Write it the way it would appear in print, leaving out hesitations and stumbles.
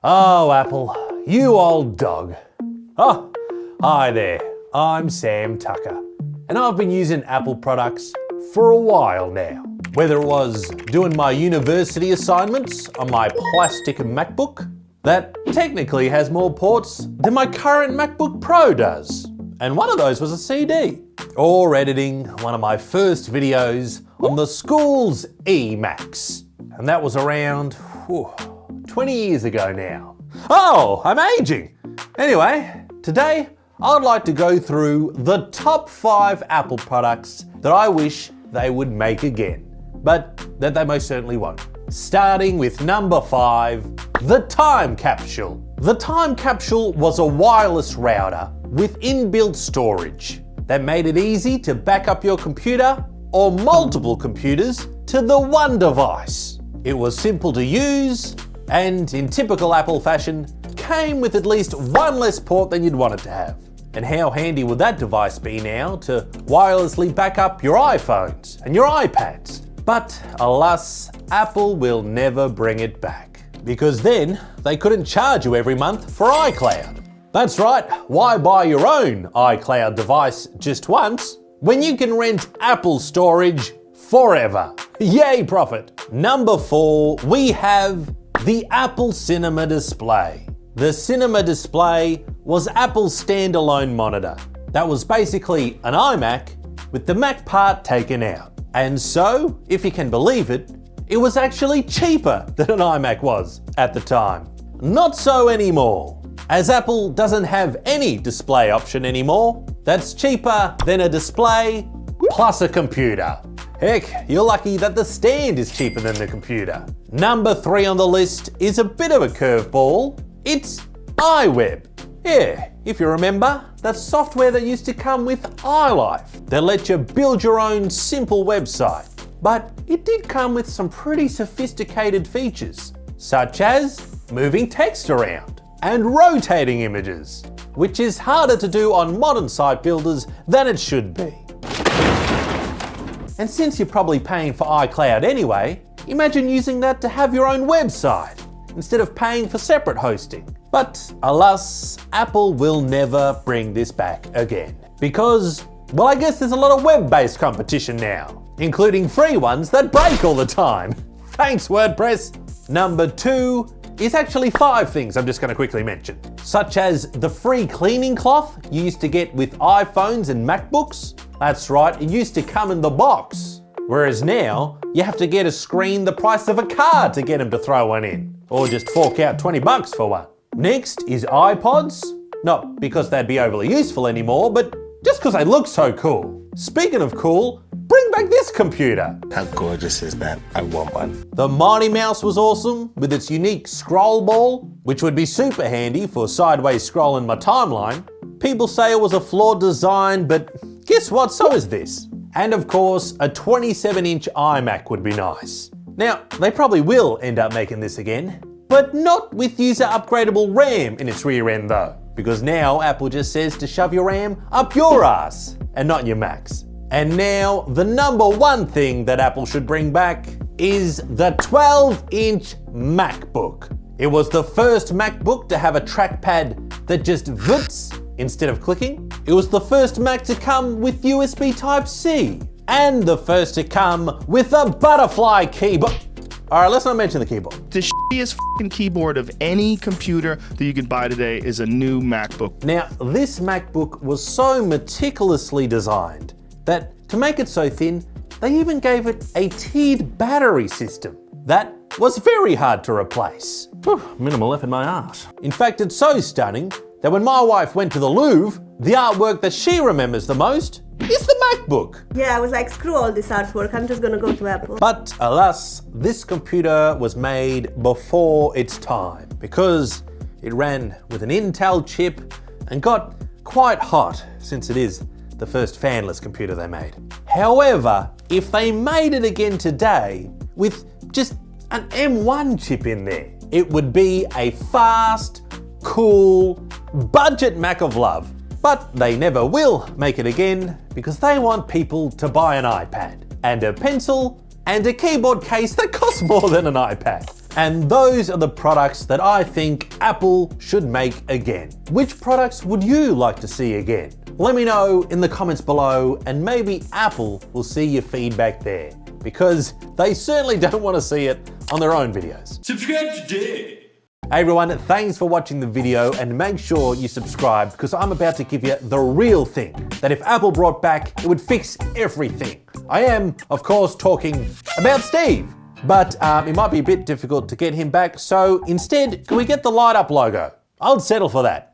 Oh, Apple, you old dog. Oh, hi there, I'm Sam Tucker, and I've been using Apple products for a while now. Whether it was doing my university assignments on my plastic MacBook, that technically has more ports than my current MacBook Pro does, and one of those was a CD, or editing one of my first videos on the school's eMacs, and that was around 20 years ago now. Oh, I'm aging! Anyway, today I'd like to go through the top 5 Apple products that I wish they would make again, but that they most certainly won't. Starting with number 5, the Time Capsule. The Time Capsule was a wireless router with inbuilt storage that made it easy to back up your computer or multiple computers to the one device. It was simple to use and, in typical Apple fashion, came with at least one less port than you'd want it to have. And how handy would that device be now to wirelessly back up your iPhones and your iPads? But alas, Apple will never bring it back, because then they couldn't charge you every month for iCloud. That's right, why buy your own iCloud device just once when you can rent Apple storage forever? Yay, profit! Number 4, we have the Apple Cinema Display. The Cinema Display was Apple's standalone monitor. That was basically an iMac with the Mac part taken out. And so, if you can believe it, it was actually cheaper than an iMac was at the time. Not so anymore, as Apple doesn't have any display option anymore that's cheaper than a display plus a computer. Heck, you're lucky that the stand is cheaper than the computer. Number 3 on the list is a bit of a curveball. It's iWeb. Yeah, if you remember, that software that used to come with iLife that let you build your own simple website. But it did come with some pretty sophisticated features, such as moving text around and rotating images, which is harder to do on modern site builders than it should be. And since you're probably paying for iCloud anyway, imagine using that to have your own website instead of paying for separate hosting. But alas, Apple will never bring this back again. Because, well, I guess there's a lot of web-based competition now, including free ones that break all the time. Thanks, WordPress. Number 2 is actually 5 things I'm just going to quickly mention, such as the free cleaning cloth you used to get with iPhones and MacBooks. That's right, it used to come in the box, whereas now you have to get a screen the price of a car to get them to throw one in, or just fork out $20 for one. Next is iPods, not because they'd be overly useful anymore, but just because they look so cool. Speaking of cool, bring back this computer. How gorgeous is that? I want one. The Mighty Mouse was awesome with its unique scroll ball, which would be super handy for sideways scrolling my timeline. People say it was a flawed design, but guess what? So is this. And of course, a 27-inch iMac would be nice. Now, they probably will end up making this again, but not with user upgradable RAM in its rear end though, because now Apple just says to shove your RAM up your ass and not your Mac's. And now, the number 1 thing that Apple should bring back is the 12-inch MacBook. It was the first MacBook to have a trackpad that just voots instead of clicking. It was the first Mac to come with USB Type-C, and the first to come with a butterfly keyboard. Alright, let's not mention the keyboard. The shittiest fucking keyboard of any computer that you can buy today is a new MacBook. Now, this MacBook was so meticulously designed that to make it so thin, they even gave it a tiered battery system that was very hard to replace. Minimal F in my ass. In fact, it's so stunning that when my wife went to the Louvre, the artwork that she remembers the most is the MacBook. Yeah, I was like, screw all this artwork, I'm just gonna go to Apple. But alas, this computer was made before its time because it ran with an Intel chip and got quite hot since it is the first fanless computer they made. However, if they made it again today with just an M1 chip in there, it would be a fast, cool, budget Mac of love. But they never will make it again because they want people to buy an iPad and a pencil and a keyboard case that costs more than an iPad. And those are the products that I think Apple should make again. Which products would you like to see again? Let me know in the comments below, and maybe Apple will see your feedback there, because they certainly don't want to see it on their own videos. Subscribe today. Hey everyone, thanks for watching the video, and make sure you subscribe because I'm about to give you the real thing that if Apple brought back, it would fix everything. I am, of course, talking about Steve, but it might be a bit difficult to get him back, so instead, can we get the light up logo? I'll settle for that.